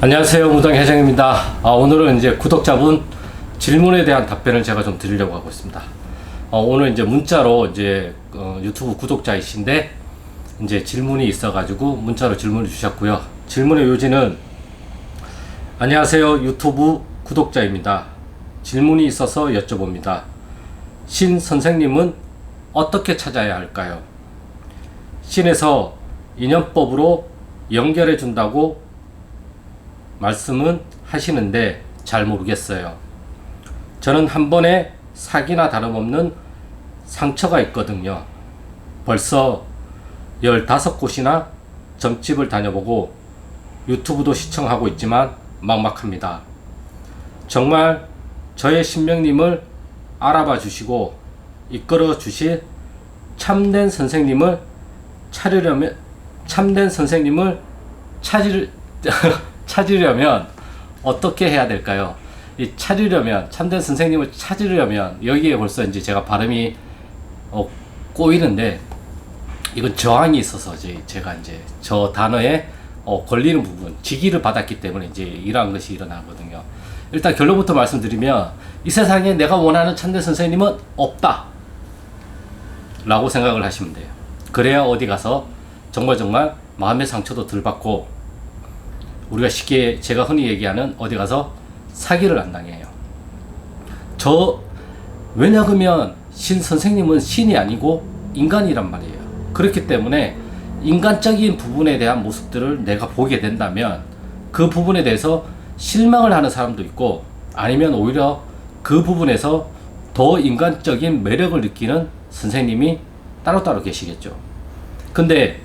안녕하세요, 무당회장입니다. 오늘은 이제 구독자분 질문에 대한 답변을 제가 좀 드리려고 하고 있습니다. 오늘 이제 문자로 이제 유튜브 구독자이신데 이제 질문이 있어가지고 문자로 질문을 주셨고요. 질문의 요지는 안녕하세요, 유튜브 구독자입니다. 질문이 있어서 여쭤봅니다. 신 선생님은 어떻게 찾아야 할까요? 신에서 인연법으로 연결해 준다고 말씀은 하시는데 잘 모르겠어요. 저는 한 번에 사기나 다름없는 상처가 있거든요. 벌써 15곳이나 점집을 다녀보고 유튜브도 시청하고 있지만 막막합니다. 정말 저의 신명님을 알아봐 주시고 이끌어 주실 참된 선생님을 찾으려면 어떻게 해야 될까요? 참된 선생님을 찾으려면 여기에 벌써 이제 제가 발음이 꼬이는데 이건 저항이 있어서 제가 이제 저 단어에 걸리는 부분, 직의를 받았기 때문에 이제 이러한 것이 일어나거든요. 일단 결론부터 말씀드리면 이 세상에 내가 원하는 참된 선생님은 없다 라고 생각을 하시면 돼요. 그래야 어디 가서 정말 마음의 상처도 덜 받고 우리가 쉽게 제가 흔히 얘기하는 어디 가서 사기를 안 당해요. 왜냐하면 신 선생님은 신이 아니고 인간이란 말이에요. 그렇기 때문에 인간적인 부분에 대한 모습들을 내가 보게 된다면 그 부분에 대해서 실망을 하는 사람도 있고 아니면 오히려 그 부분에서 더 인간적인 매력을 느끼는 선생님이 따로따로 계시겠죠. 근데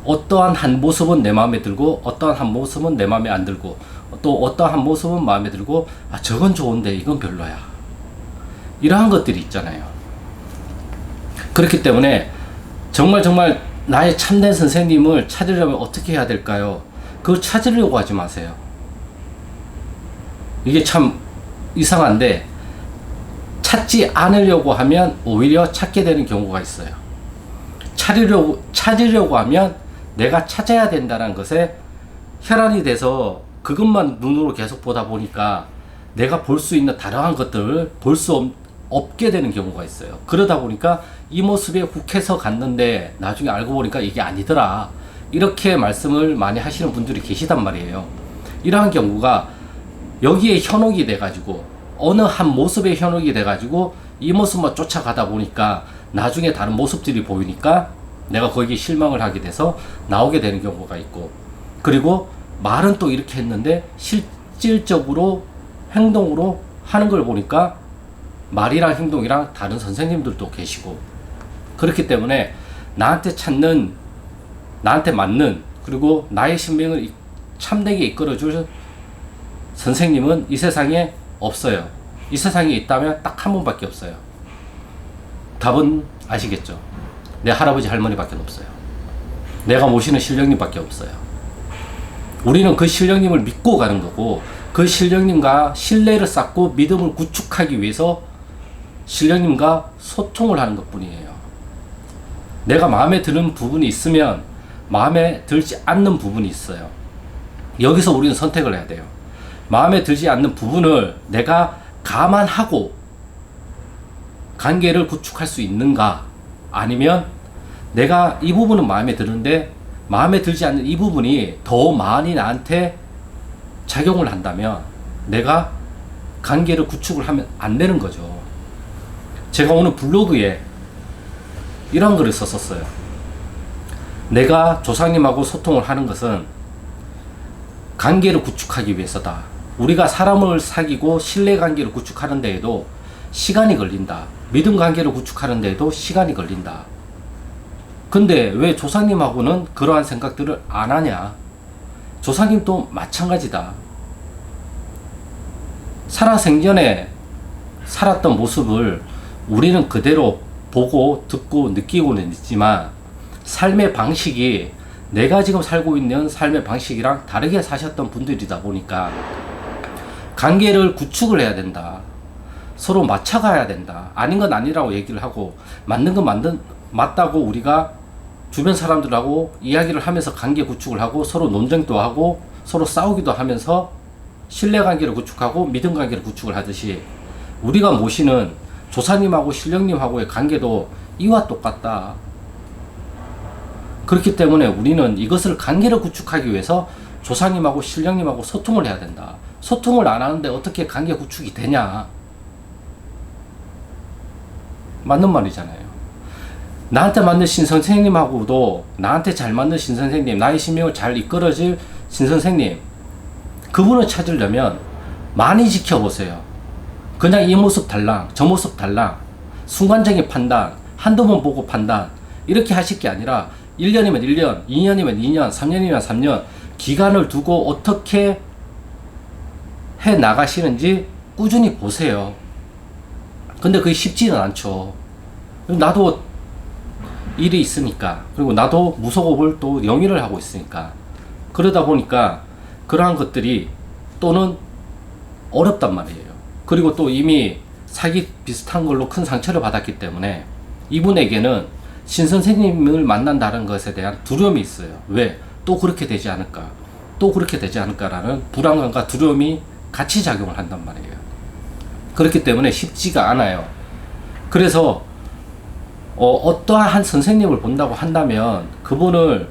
어떠한 한 모습은 내 마음에 들고 어떠한 한 모습은 내 마음에 안 들고 또 어떠한 모습은 마음에 들고 저건 좋은데 이건 별로야, 이러한 것들이 있잖아요. 그렇기 때문에 정말 나의 참된 선생님을 찾으려면 어떻게 해야 될까요? 그걸 찾으려고 하지 마세요. 이게 참 이상한데 찾지 않으려고 하면 오히려 찾게 되는 경우가 있어요. 찾으려고 하면 내가 찾아야 된다는 것에 혈안이 돼서 그것만 눈으로 계속 보다 보니까 내가 볼 수 있는 다양한 것들을 볼 수 없게 되는 경우가 있어요. 그러다 보니까 이 모습에 훅해서 갔는데 나중에 알고 보니까 이게 아니더라, 이렇게 말씀을 많이 하시는 분들이 계시단 말이에요. 이러한 경우가 여기에 현혹이 돼가지고 어느 한 모습에 현혹이 돼가지고 이 모습만 쫓아가다 보니까 나중에 다른 모습들이 보이니까 내가 거기에 실망을 하게 돼서 나오게 되는 경우가 있고, 그리고 말은 또 이렇게 했는데 실질적으로 행동으로 하는 걸 보니까 말이랑 행동이랑 다른 선생님들도 계시고, 그렇기 때문에 나한테 맞는 그리고 나의 신명을 참되게 이끌어줄 선생님은 이 세상에 없어요. 이 세상에 있다면 딱 한 분밖에 없어요. 답은 아시겠죠? 내 할아버지 할머니밖에 없어요. 내가 모시는 신령님밖에 없어요. 우리는 그 신령님을 믿고 가는 거고 그 신령님과 신뢰를 쌓고 믿음을 구축하기 위해서 신령님과 소통을 하는 것 뿐이에요. 내가 마음에 드는 부분이 있으면 마음에 들지 않는 부분이 있어요. 여기서 우리는 선택을 해야 돼요. 마음에 들지 않는 부분을 내가 감안하고 관계를 구축할 수 있는가, 아니면 내가 이 부분은 마음에 드는데 마음에 들지 않는 이 부분이 더 많이 나한테 작용을 한다면 내가 관계를 구축을 하면 안 되는 거죠. 제가 오늘 블로그에 이런 글을 썼었어요. 내가 조상님하고 소통을 하는 것은 관계를 구축하기 위해서다. 우리가 사람을 사귀고 신뢰관계를 구축하는 데에도 시간이 걸린다. 믿음 관계를 구축하는 데에도 시간이 걸린다. 근데 왜 조상님하고는 그러한 생각들을 안 하냐? 조상님도 마찬가지다. 살아생전에 살았던 모습을 우리는 그대로 보고 듣고 느끼고는 있지만 삶의 방식이 내가 지금 살고 있는 삶의 방식이랑 다르게 사셨던 분들이다 보니까 관계를 구축을 해야 된다. 서로 맞춰가야 된다. 아닌 건 아니라고 얘기를 하고 맞는 건 맞다고 우리가 주변 사람들하고 이야기를 하면서 관계 구축을 하고 서로 논쟁도 하고 서로 싸우기도 하면서 신뢰관계를 구축하고 믿음관계를 구축을 하듯이 우리가 모시는 조사님하고 신령님하고의 관계도 이와 똑같다. 그렇기 때문에 우리는 이것을 관계를 구축하기 위해서 조사님하고 신령님하고 소통을 해야 된다. 소통을 안 하는데 어떻게 관계 구축이 되냐? 맞는 말이잖아요. 나한테 맞는 신선생님하고도 나한테 잘 맞는 신선생님, 나의 신명을 잘 이끌어줄 신선생님, 그분을 찾으려면 많이 지켜보세요. 그냥 이 모습 달랑, 저 모습 달랑, 순간적인 판단, 한두 번 보고 판단, 이렇게 하실 게 아니라 1년이면 1년, 2년이면 2년, 3년이면 3년, 기간을 두고 어떻게 해 나가시는지 꾸준히 보세요. 근데 그게 쉽지는 않죠. 나도 일이 있으니까, 그리고 나도 무속업을 또 영위를 하고 있으니까, 그러다 보니까 그러한 것들이 또는 어렵단 말이에요. 그리고 또 이미 사기 비슷한 걸로 큰 상처를 받았기 때문에 이분에게는 신선생님을 만난다는 것에 대한 두려움이 있어요. 왜? 또 그렇게 되지 않을까? 또 그렇게 되지 않을까라는 불안감과 두려움이 같이 작용을 한단 말이에요. 그렇기 때문에 쉽지가 않아요. 그래서 어떠한 선생님을 본다고 한다면 그분을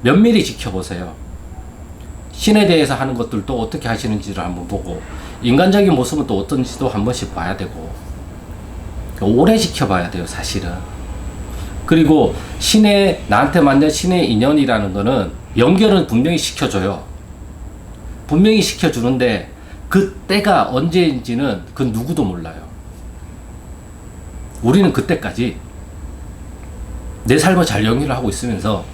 면밀히 지켜보세요. 신에 대해서 하는 것들도 어떻게 하시는지를 한번 보고, 인간적인 모습은 또 어떤지도 한 번씩 봐야 되고, 오래 지켜봐야 돼요, 사실은. 그리고 나한테 맞는 신의 인연이라는 거는 연결은 분명히 시켜줘요. 분명히 시켜주는데 그 때가 언제인지는 그 누구도 몰라요. 우리는 그때까지 내 삶을 잘 영위를 하고 있으면서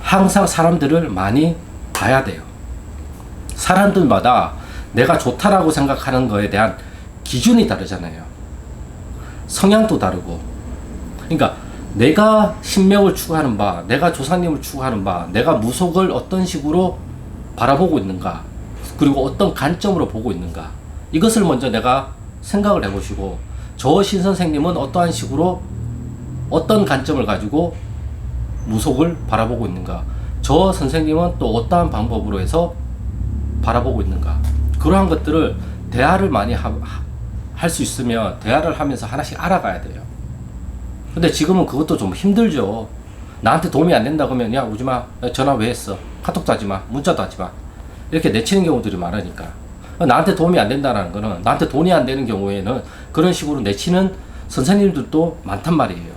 항상 사람들을 많이 봐야 돼요. 사람들마다 내가 좋다라고 생각하는 거에 대한 기준이 다르잖아요. 성향도 다르고. 그러니까 내가 신명을 추구하는 바, 내가 조사님을 추구하는 바, 내가 무속을 어떤 식으로 바라보고 있는가, 그리고 어떤 관점으로 보고 있는가, 이것을 먼저 내가 생각을 해보시고, 저 신선생님은 어떠한 식으로 어떤 관점을 가지고 무속을 바라보고 있는가, 저 선생님은 또 어떠한 방법으로 해서 바라보고 있는가, 그러한 것들을 대화를 많이 할 수 있으면 대화를 하면서 하나씩 알아가야 돼요. 근데 지금은 그것도 좀 힘들죠. 나한테 도움이 안 된다 그러면 야 오지마, 전화 왜 했어, 카톡도 하지마, 문자도 하지마, 이렇게 내치는 경우들이 많으니까. 나한테 도움이 안 된다는 거는, 나한테 돈이 안 되는 경우에는 그런 식으로 내치는 선생님들도 많단 말이에요.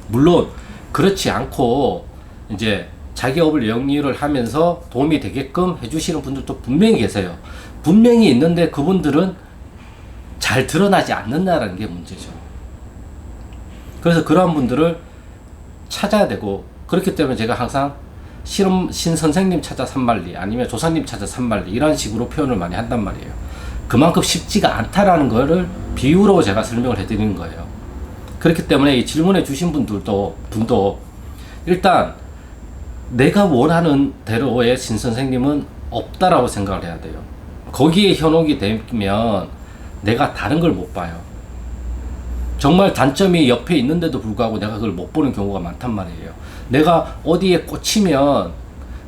물론 그렇지 않고 이제 자기 업을 영위를 하면서 도움이 되게끔 해주시는 분들도 분명히 계세요. 분명히 있는데 그분들은 잘 드러나지 않는다는 게 문제죠. 그래서 그러한 분들을 찾아야 되고, 그렇기 때문에 제가 항상 신 선생님 찾아 산만리, 아니면 조사님 찾아 산만리, 이런 식으로 표현을 많이 한단 말이에요. 그만큼 쉽지가 않다라는 거를 비유로 제가 설명을 해드리는 거예요. 그렇기 때문에 이 질문해 주신 분도 일단 내가 원하는 대로의 신 선생님은 없다라고 생각을 해야 돼요. 거기에 현혹이 되면 내가 다른 걸 못 봐요. 정말 단점이 옆에 있는데도 불구하고 내가 그걸 못 보는 경우가 많단 말이에요. 내가 어디에 꽂히면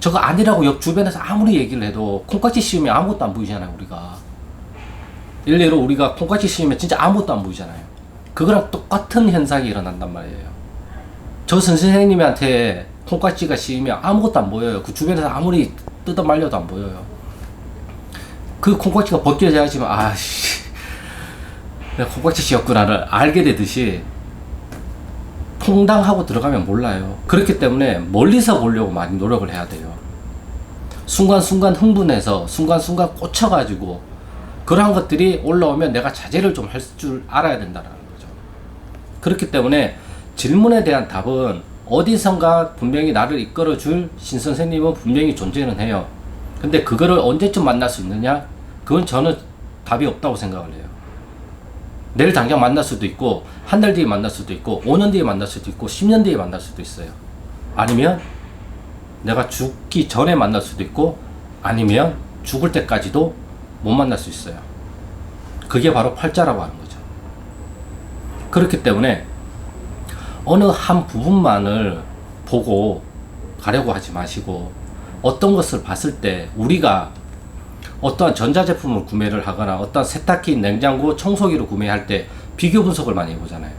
저거 아니라고 옆 주변에서 아무리 얘기를 해도, 콩깍지 씌우면 아무것도 안 보이잖아요, 우리가. 일례로 우리가 콩깍지 씌우면 진짜 아무것도 안 보이잖아요. 그거랑 똑같은 현상이 일어난단 말이에요. 저 선생님한테 콩깍지가 씌우면 아무것도 안 보여요. 그 주변에서 아무리 뜯어 말려도 안 보여요. 그 콩깍지가 벗겨져야지만, 아씨, 내가 콩깍지 씌웠구나를 알게 되듯이 퐁당하고 들어가면 몰라요. 그렇기 때문에 멀리서 보려고 많이 노력을 해야 돼요. 순간순간 흥분해서 순간순간 꽂혀가지고 그러한 것들이 올라오면 내가 자제를 좀 할 줄 알아야 된다는 거죠. 그렇기 때문에 질문에 대한 답은 어디선가 분명히 나를 이끌어줄 신선생님은 분명히 존재는 해요. 근데 그거를 언제쯤 만날 수 있느냐? 그건 저는 답이 없다고 생각을 해요. 내일 당장 만날 수도 있고, 한 달 뒤에 만날 수도 있고, 5년 뒤에 만날 수도 있고, 10년 뒤에 만날 수도 있어요. 아니면 내가 죽기 전에 만날 수도 있고, 아니면 죽을 때까지도 못 만날 수 있어요. 그게 바로 팔자라고 하는 거죠. 그렇기 때문에 어느 한 부분만을 보고 가려고 하지 마시고, 어떤 것을 봤을 때 우리가 어떠한 전자제품을 구매를 하거나 어떠한 세탁기, 냉장고, 청소기를 구매할 때 비교 분석을 많이 해보잖아요.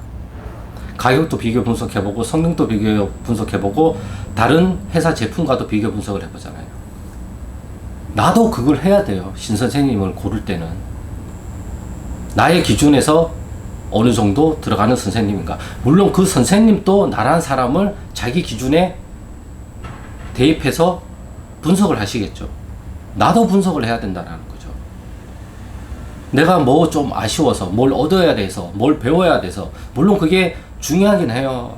가격도 비교 분석해보고 성능도 비교 분석해보고 다른 회사 제품과도 비교 분석을 해보잖아요. 나도 그걸 해야 돼요. 신선생님을 고를 때는. 나의 기준에서 어느 정도 들어가는 선생님인가. 물론 그 선생님도 나란 사람을 자기 기준에 대입해서 분석을 하시겠죠. 나도 분석을 해야 된다는 거죠. 내가 뭐 좀 아쉬워서 뭘 얻어야 돼서 뭘 배워야 돼서 물론 그게 중요하긴 해요.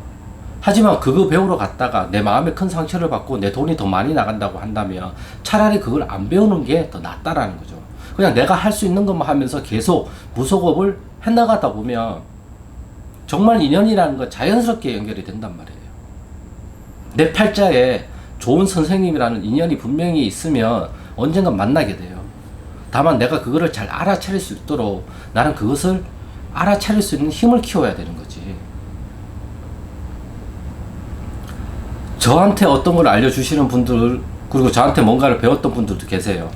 하지만 그거 배우러 갔다가 내 마음에 큰 상처를 받고 내 돈이 더 많이 나간다고 한다면 차라리 그걸 안 배우는 게 더 낫다라는 거죠. 그냥 내가 할 수 있는 것만 하면서 계속 무속업을 해나가다 보면 정말 인연이라는 건 자연스럽게 연결이 된단 말이에요. 내 팔자에 좋은 선생님이라는 인연이 분명히 있으면 언젠가 만나게 돼요. 다만 내가 그거를 잘 알아차릴 수 있도록 나는 그것을 알아차릴 수 있는 힘을 키워야 되는 거지. 저한테 어떤 걸 알려주시는 분들, 그리고 저한테 뭔가를 배웠던 분들도 계세요.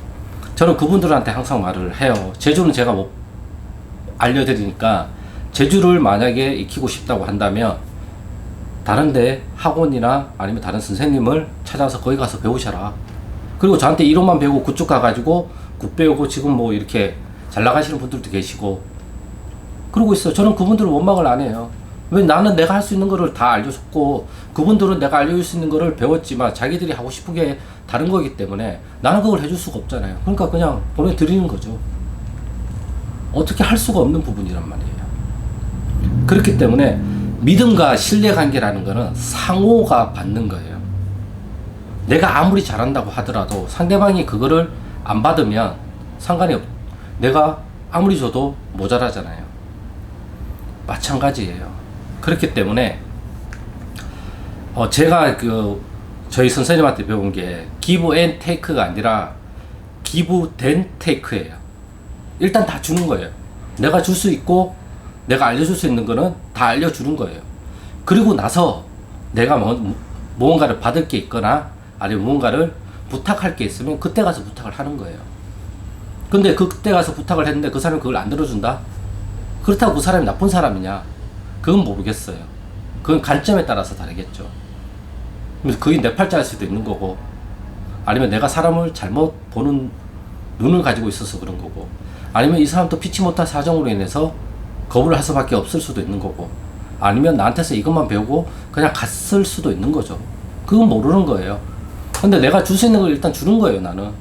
저는 그분들한테 항상 말을 해요. 재주는 제가 못 알려드리니까 재주를 만약에 익히고 싶다고 한다면 다른데 학원이나 아니면 다른 선생님을 찾아서 거기 가서 배우셔라. 그리고 저한테 이론만 배우고 그쪽 가가지고 굿 배우고 지금 뭐 이렇게 잘 나가시는 분들도 계시고 그러고 있어요. 저는 그분들을 원망을 안 해요. 왜 나는 내가 할 수 있는 거를 다 알려줬고 그분들은 내가 알려줄 수 있는 거를 배웠지만 자기들이 하고 싶은 게 다른 거기 때문에 나는 그걸 해줄 수가 없잖아요. 그러니까 그냥 보내드리는 거죠. 어떻게 할 수가 없는 부분이란 말이에요. 그렇기 때문에 믿음과 신뢰관계라는 거는 상호가 받는 거예요. 내가 아무리 잘한다고 하더라도 상대방이 그거를 안 받으면 상관이 없. 내가 아무리 줘도 모자라잖아요. 마찬가지예요. 그렇기 때문에 제가 저희 선생님한테 배운 게 give and take가 아니라 give then take예요. 일단 다 주는 거예요. 내가 줄 수 있고 내가 알려줄 수 있는 거는 다 알려주는 거예요. 그리고 나서 내가 무언가를 받을 게 있거나 아니면 무언가를 부탁할 게 있으면 그때 가서 부탁을 하는 거예요. 근데 그때 가서 부탁을 했는데 그 사람이 그걸 안 들어준다? 그렇다고 그 사람이 나쁜 사람이냐? 그건 모르겠어요. 그건 관점에 따라서 다르겠죠. 그게 내 팔자일 수도 있는 거고 아니면 내가 사람을 잘못 보는 눈을 가지고 있어서 그런 거고 아니면 이 사람도 피치 못한 사정으로 인해서 거부를 할 수밖에 없을 수도 있는 거고 아니면 나한테서 이것만 배우고 그냥 갔을 수도 있는 거죠. 그건 모르는 거예요. 근데 내가 줄 수 있는 걸 일단 주는 거예요, 나는.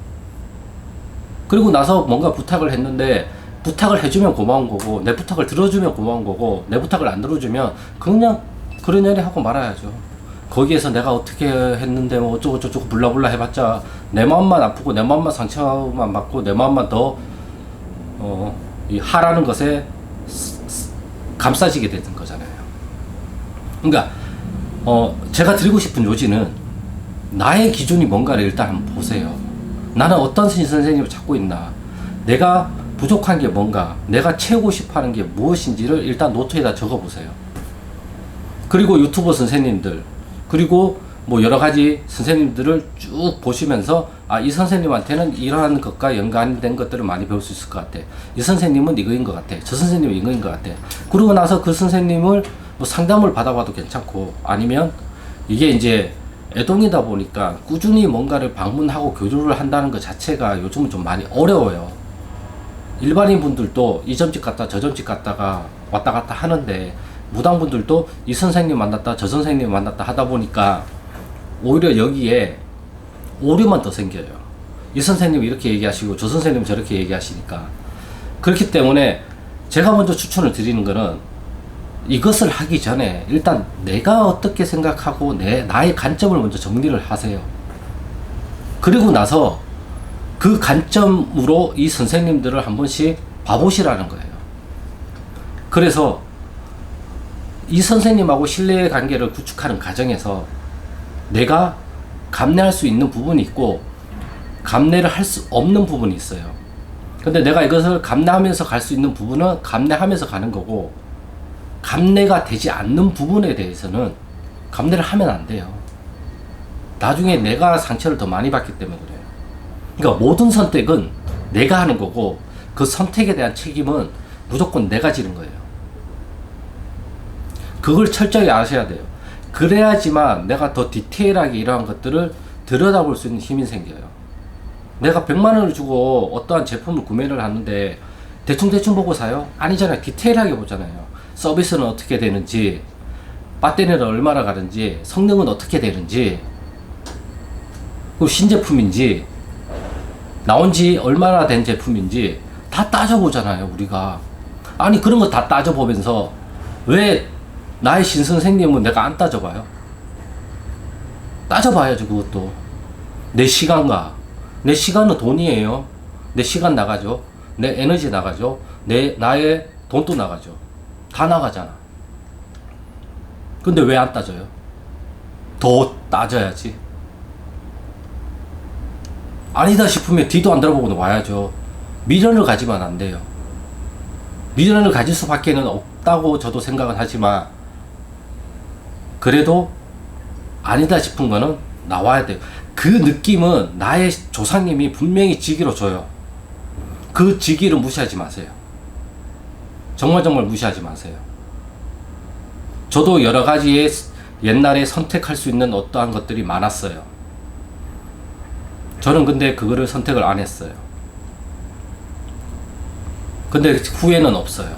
그리고 나서 뭔가 부탁을 했는데 부탁을 해주면 고마운 거고 내 부탁을 들어주면 고마운 거고 내 부탁을 안 들어주면 그냥 그러냐니 하고 말아야죠. 거기에서 내가 어떻게 했는데 뭐 어쩌고 저쩌고 블라블라 해봤자 내 마음만 아프고 내 마음만 상처만 받고 내 마음만 더 이 하라는 것에 감싸지게 되는 거잖아요. 그러니까 제가 드리고 싶은 요지는 나의 기준이 뭔가를 일단 한번 보세요. 나는 어떤 선생님을 찾고 있나, 내가 부족한 게 뭔가, 내가 채우고 싶어 하는 게 무엇인지를 일단 노트에다 적어 보세요. 그리고 유튜버 선생님들, 그리고 뭐 여러 가지 선생님들을 쭉 보시면서 이 선생님한테는 이러한 것과 연관된 것들을 많이 배울 수 있을 것 같아. 이 선생님은 이거인 것 같아. 저 선생님은 이거인 것 같아. 그러고 나서 그 선생님을 뭐 상담을 받아봐도 괜찮고 아니면 이게 이제 애동이다 보니까 꾸준히 뭔가를 방문하고 교류를 한다는 것 자체가 요즘은 좀 많이 어려워요. 일반인 분들도 이 점집 갔다 저 점집 갔다가 왔다 갔다 하는데 무당분들도 이 선생님 만났다 저 선생님 만났다 하다 보니까 오히려 여기에 오류만 더 생겨요. 이 선생님 이렇게 얘기하시고 저 선생님 저렇게 얘기하시니까. 그렇기 때문에 제가 먼저 추천을 드리는 거는 이것을 하기 전에 일단 내가 어떻게 생각하고 나의 관점을 먼저 정리를 하세요. 그리고 나서 그 관점으로 이 선생님들을 한 번씩 봐보시라는 거예요. 그래서 이 선생님하고 신뢰의 관계를 구축하는 과정에서 내가 감내할 수 있는 부분이 있고 감내를 할 수 없는 부분이 있어요. 근데 내가 이것을 감내하면서 갈 수 있는 부분은 감내하면서 가는 거고 감내가 되지 않는 부분에 대해서는 감내를 하면 안 돼요. 나중에 내가 상처를 더 많이 받기 때문에 그래요. 그러니까 모든 선택은 내가 하는 거고 그 선택에 대한 책임은 무조건 내가 지는 거예요. 그걸 철저히 아셔야 돼요. 그래야지만 내가 더 디테일하게 이러한 것들을 들여다볼 수 있는 힘이 생겨요. 내가 100만 원을 주고 어떠한 제품을 구매를 하는데 대충 보고 사요? 아니잖아요. 디테일하게 보잖아요. 서비스는 어떻게 되는지, 배터리는 얼마나 가는지, 성능은 어떻게 되는지, 그리고 신제품인지, 나온 지 얼마나 된 제품인지 다 따져보잖아요, 우리가. 아니, 그런 거 다 따져보면서 왜 나의 신선생님은 내가 안 따져봐요? 따져봐야죠, 그것도. 내 시간과, 내 시간은 돈이에요. 내 시간 나가죠. 내 에너지 나가죠. 나의 돈도 나가죠. 다 나가잖아. 근데 왜 안 따져요? 더 따져야지. 아니다 싶으면 뒤도 안 돌아보고 와야죠. 미련을 가지면 안 돼요. 미련을 가질 수밖에 없다고 저도 생각은 하지만 그래도 아니다 싶은 거는 나와야 돼요. 그 느낌은 나의 조상님이 분명히 지기로 줘요. 그 지기를 무시하지 마세요. 정말 무시하지 마세요. 저도 여러 가지의 옛날에 선택할 수 있는 어떠한 것들이 많았어요. 저는 근데 그거를 선택을 안 했어요. 근데 후회는 없어요.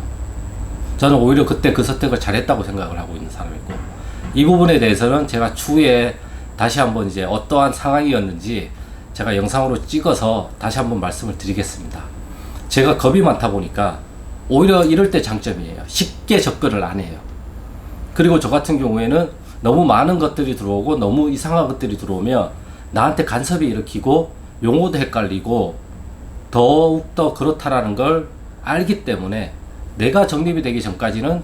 저는 오히려 그때 그 선택을 잘했다고 생각을 하고 있는 사람이고, 이 부분에 대해서는 제가 추후에 다시 한번 이제 어떠한 상황이었는지 제가 영상으로 찍어서 다시 한번 말씀을 드리겠습니다. 제가 겁이 많다 보니까 오히려 이럴 때 장점이에요. 쉽게 접근을 안 해요. 그리고 저 같은 경우에는 너무 많은 것들이 들어오고 너무 이상한 것들이 들어오면 나한테 간섭이 일으키고 용어도 헷갈리고 더욱더 그렇다라는 걸 알기 때문에 내가 정립이 되기 전까지는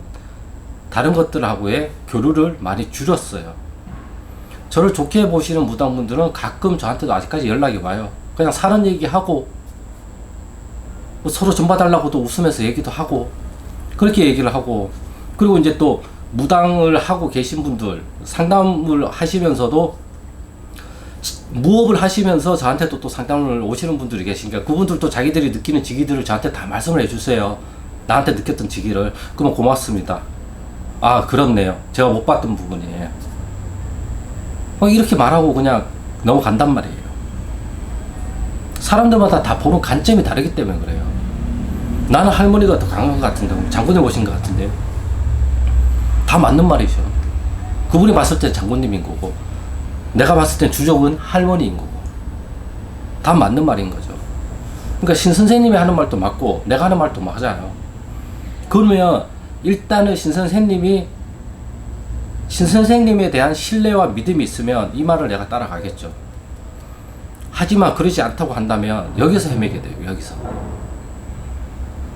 다른 것들하고의 교류를 많이 줄였어요. 저를 좋게 보시는 무당분들은 가끔 저한테도 아직까지 연락이 와요. 그냥 사는 얘기하고 뭐 서로 전 봐달라고도 웃으면서 얘기도 하고 그렇게 얘기를 하고, 그리고 이제 또 무당을 하고 계신 분들 상담을 하시면서도 무업을 하시면서 저한테도 또 상담을 오시는 분들이 계시니까 그분들도 자기들이 느끼는 직위들을 저한테 다 말씀을 해주세요. 나한테 느꼈던 직위를. 그러면 고맙습니다. 아, 그렇네요. 제가 못 봤던 부분이에요. 이렇게 말하고 그냥 넘어간단 말이에요. 사람들마다 다 보는 관점이 다르기 때문에 그래요. 나는 할머니가 더 강한 것 같은데, 장군님 오신 것 같은데요. 다 맞는 말이죠. 그분이 봤을 땐 장군님인 거고, 내가 봤을 땐 주적은 할머니인 거고, 다 맞는 말인 거죠. 그러니까 신 선생님이 하는 말도 맞고 내가 하는 말도 맞아요. 그러면 일단은 신 선생님에 대한 신뢰와 믿음이 있으면 이 말을 내가 따라가겠죠. 하지만 그러지 않다고 한다면 여기서 헤매게 돼요. 여기서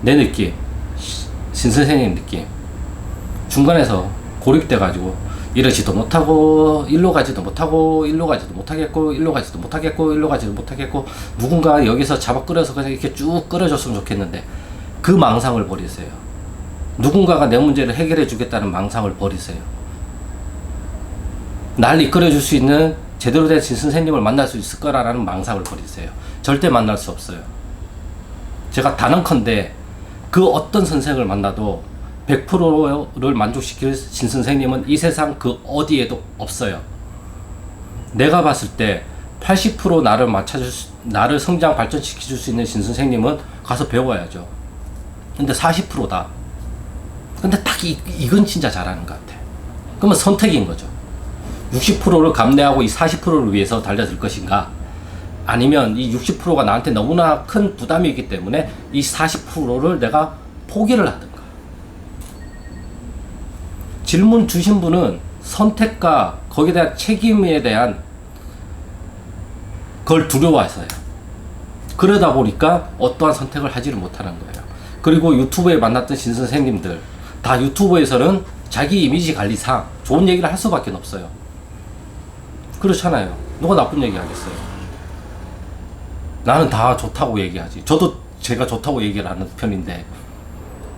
내 느낌, 신 선생님 느낌 중간에서 고립돼 가지고 이러지도 못하고 일로 가지도 못하고 일로 가지도 못하겠고 일로 가지도 못하겠고 일로 가지도 못하겠고, 누군가 여기서 잡아 끌어서 그냥 이렇게 쭉 끌어줬으면 좋겠는데 그 망상을 버리세요. 누군가가 내 문제를 해결해 주겠다는 망상을 버리세요. 날 이끌어 줄 수 있는 제대로 된 신 선생님을 만날 수 있을 거라는 망상을 버리세요. 절대 만날 수 없어요. 제가 단언컨대 그 어떤 선생을 만나도 100%를 만족시킬 신 선생님은 이 세상 그 어디에도 없어요. 내가 봤을 때 80% 나를 성장 발전시켜 줄 수 있는 신 선생님은 가서 배워야죠. 근데 40%다. 근데 딱 이건 진짜 잘하는 것 같아. 그러면 선택인 거죠. 60%를 감내하고 이 40%를 위해서 달려들 것인가? 아니면 이 60%가 나한테 너무나 큰 부담이기 때문에 이 40%를 내가 포기를 하든가. 질문 주신 분은 선택과 거기에 대한 책임에 대한 걸 두려워해서요. 그러다 보니까 어떠한 선택을 하지를 못하는 거예요. 그리고 유튜브에 만났던 신선생님들 다 유튜브에서는 자기 이미지 관리상 좋은 얘기를 할 수밖에 없어요. 그렇잖아요. 누가 나쁜 얘기 하겠어요. 나는 다 좋다고 얘기하지. 저도 제가 좋다고 얘기를 하는 편인데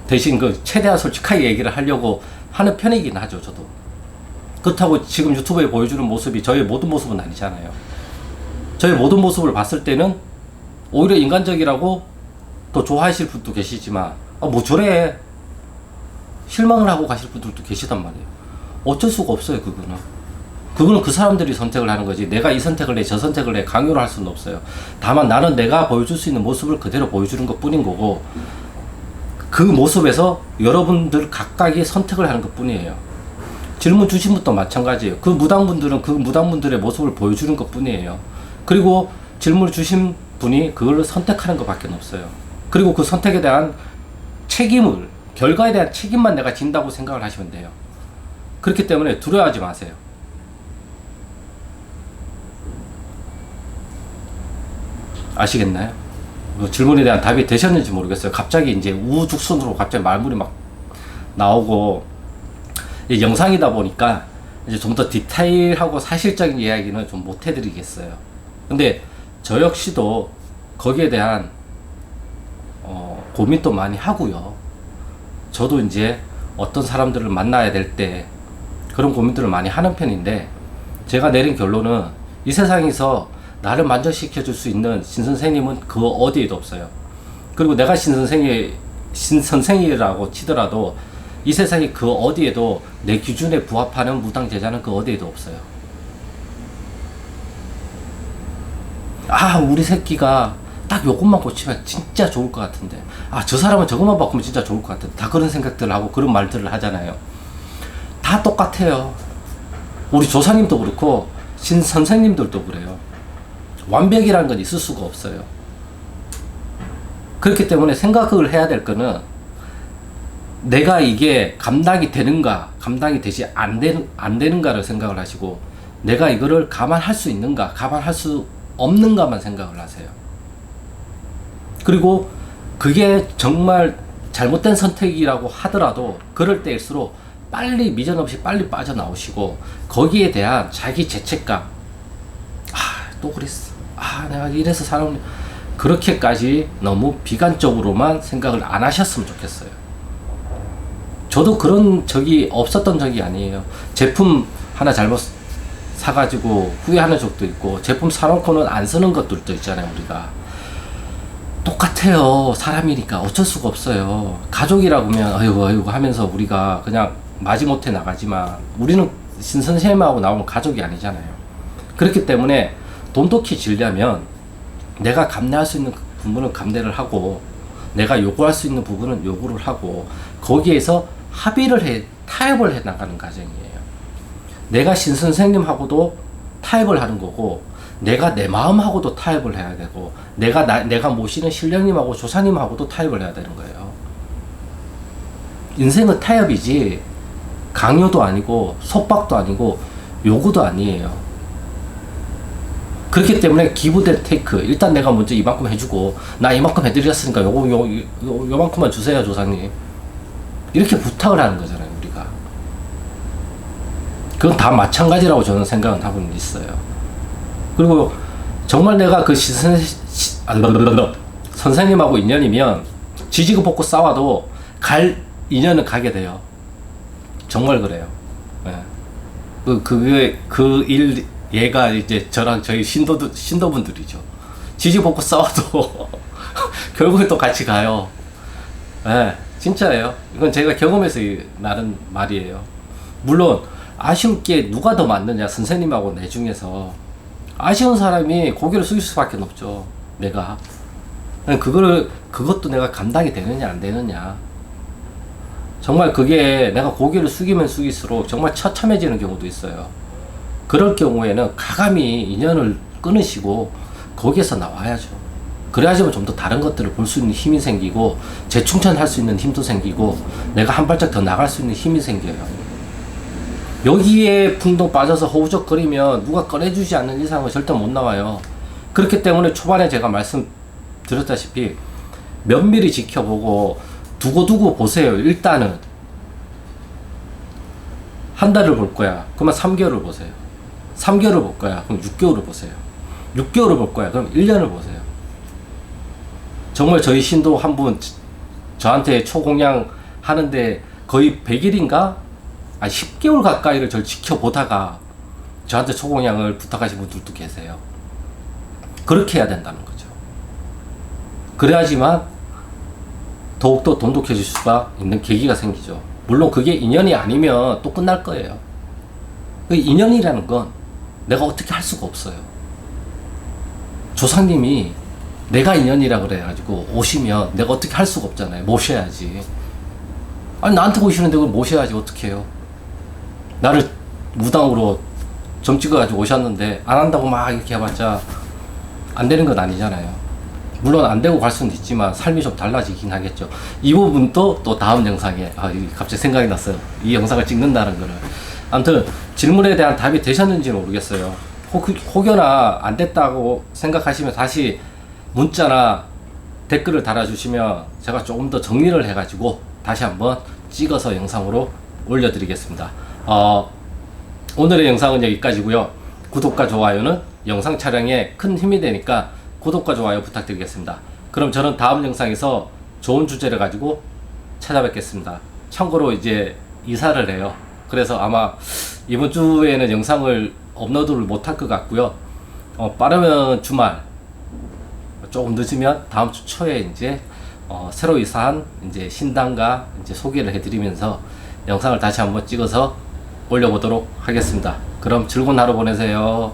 대신 그 최대한 솔직하게 얘기를 하려고 하는 편이긴 하죠. 저도 그렇다고 지금 유튜브에 보여주는 모습이 저의 모든 모습은 아니잖아요. 저의 모든 모습을 봤을 때는 오히려 인간적이라고 더 좋아하실 분도 계시지만 뭐 저래 실망을 하고 가실 분들도 계시단 말이에요. 어쩔 수가 없어요. 그거는 그 사람들이 선택을 하는 거지 내가 이 선택을 해 저 선택을 해 강요를 할 수는 없어요. 다만 나는 내가 보여줄 수 있는 모습을 그대로 보여주는 것 뿐인 거고 그 모습에서 여러분들 각각이 선택을 하는 것 뿐이에요. 질문 주신 분도 마찬가지예요. 그 무당분들은 그 무당분들의 모습을 보여주는 것 뿐이에요. 그리고 질문을 주신 분이 그걸 선택하는 것 밖에 없어요. 그리고 그 선택에 대한 책임을 결과에 대한 책임만 내가 진다고 생각을 하시면 돼요. 그렇기 때문에 두려워하지 마세요. 아시겠나요? 질문에 대한 답이 되셨는지 모르겠어요. 갑자기 이제 우후죽순으로 갑자기 말문이 막 나오고 영상이다 보니까 이제 좀 더 디테일하고 사실적인 이야기는 좀 못 해드리겠어요. 근데 저 역시도 거기에 대한 고민도 많이 하고요. 저도 이제 어떤 사람들을 만나야 될 때 그런 고민들을 많이 하는 편인데 제가 내린 결론은 이 세상에서 나를 만족시켜 줄 수 있는 신선생님은 그 어디에도 없어요. 그리고 내가 신선생이라고 치더라도 이 세상에 그 어디에도 내 기준에 부합하는 무당제자는 그 어디에도 없어요. 우리 새끼가 딱 요것만 고치면 진짜 좋을 것 같은데 저 사람은 저것만 바꾸면 진짜 좋을 것 같은데 다 그런 생각들을 하고 그런 말들을 하잖아요. 다 똑같아요. 우리 조사님도 그렇고 신선생님들도 그래요. 완벽이라는 건 있을 수가 없어요. 그렇기 때문에 생각을 해야 될 거는 내가 이게 감당이 되는가 감당이 되지 안 되는가를 생각을 하시고 내가 이거를 감안할 수 있는가 감안할 수 없는가만 생각을 하세요. 그리고 그게 정말 잘못된 선택이라고 하더라도 그럴 때일수록 빨리 미련 없이 빨리 빠져나오시고 거기에 대한 자기 죄책감 또 그랬어 내가 이래서 사람 그렇게까지 너무 비관적으로만 생각을 안 하셨으면 좋겠어요. 저도 그런 적이 없었던 적이 아니에요. 제품 하나 잘못 사가지고 후회하는 적도 있고 제품 사놓고는 안 쓰는 것들도 있잖아요. 우리가 똑같아요. 사람이니까 어쩔 수가 없어요. 가족이라고 하면 아이고 하면서 우리가 그냥 마지못해 나가지만 우리는 신선생님하고 나오면 가족이 아니잖아요. 그렇기 때문에 돈독히 지려면 내가 감내할 수 있는 부분은 감내를 하고 내가 요구할 수 있는 부분은 요구를 하고 거기에서 타협을 해 나가는 과정이에요. 내가 신선생님하고도 타협을 하는 거고 내가 내 마음하고도 타협을 해야 되고 내가 모시는 신령님하고 조사님하고도 타협을 해야 되는 거예요. 인생은 타협이지 강요도 아니고 속박도 아니고 요구도 아니에요. 그렇기 때문에 기브대 테이크 일단 내가 먼저 이만큼 해주고 나 이만큼 해드렸으니까 요만큼만 주세요 조사님 이렇게 부탁을 하는 거잖아요. 우리가 그건 다 마찬가지라고 저는 생각은 하고 있어요. 그리고 정말 내가 그 선생님하고 인연이면 지지고 볶고 싸워도 갈 인연은 가게 돼요. 정말 그래요. 얘가 이제 저랑 저희 신도분들이죠. 지지고 볶고 싸워도 결국엔 또 같이 가요. 진짜예요. 이건 제가 경험해서 나는 말이에요. 물론 아쉬울 게 누가 더 많느냐 선생님하고 내 중에서 아쉬운 사람이 고개를 숙일 수밖에 없죠. 내가 그것도 내가 감당이 되느냐 안 되느냐 정말 그게 내가 고개를 숙이면 숙일수록 정말 처참해지는 경우도 있어요. 그럴 경우에는 가감히 인연을 끊으시고 거기에서 나와야죠. 그래야지만 좀 더 다른 것들을 볼 수 있는 힘이 생기고 재충전할 수 있는 힘도 생기고 내가 한 발짝 더 나갈 수 있는 힘이 생겨요. 여기에 풍덩 빠져서 허우적거리면 누가 꺼내주지 않는 이상은 절대 못 나와요. 그렇기 때문에 초반에 제가 말씀드렸다시피 면밀히 지켜보고 두고두고 보세요. 일단은 한 달을 볼 거야. 그러면 3개월을 보세요. 3개월을 볼 거야. 그럼 6개월을 보세요. 6개월을 볼 거야. 그럼 1년을 보세요. 정말 저희 신도 한 분 저한테 초공양 하는데 거의 100일인가? 한 10개월 가까이를 저를 지켜보다가 저한테 초공양을 부탁하신 분들도 계세요. 그렇게 해야 된다는 거죠. 그래야지만 더욱더 돈독해질 수가 있는 계기가 생기죠. 물론 그게 인연이 아니면 또 끝날 거예요. 그 인연이라는 건 내가 어떻게 할 수가 없어요. 조상님이 내가 인연이라 그래가지고 오시면 내가 어떻게 할 수가 없잖아요. 모셔야지. 아니 나한테 오시는데 그걸 모셔야지 어떻게 해요. 나를 무당으로 점 찍어가지고 오셨는데 안 한다고 막 이렇게 해봤자 안 되는 건 아니잖아요. 물론 안 되고 갈 수는 있지만 삶이 좀 달라지긴 하겠죠. 이 부분도 또 다음 영상에 갑자기 생각이 났어요. 이 영상을 찍는다는 거를. 아무튼 질문에 대한 답이 되셨는지는 모르겠어요. 혹여나 안 됐다고 생각하시면 다시 문자나 댓글을 달아주시면 제가 조금 더 정리를 해가지고 다시 한번 찍어서 영상으로 올려드리겠습니다. 오늘의 영상은 여기까지고요. 구독과 좋아요는 영상 촬영에 큰 힘이 되니까 구독과 좋아요 부탁드리겠습니다. 그럼 저는 다음 영상에서 좋은 주제를 가지고 찾아뵙겠습니다. 참고로 이제 이사를 해요. 그래서 아마 이번 주에는 영상을 업로드를 못할 것 같고요. 빠르면 주말, 조금 늦으면 다음 주 초에 이제 새로 이사한 이제 신당과 이제 소개를 해드리면서 영상을 다시 한번 찍어서 올려보도록 하겠습니다. 그럼 즐거운 하루 보내세요.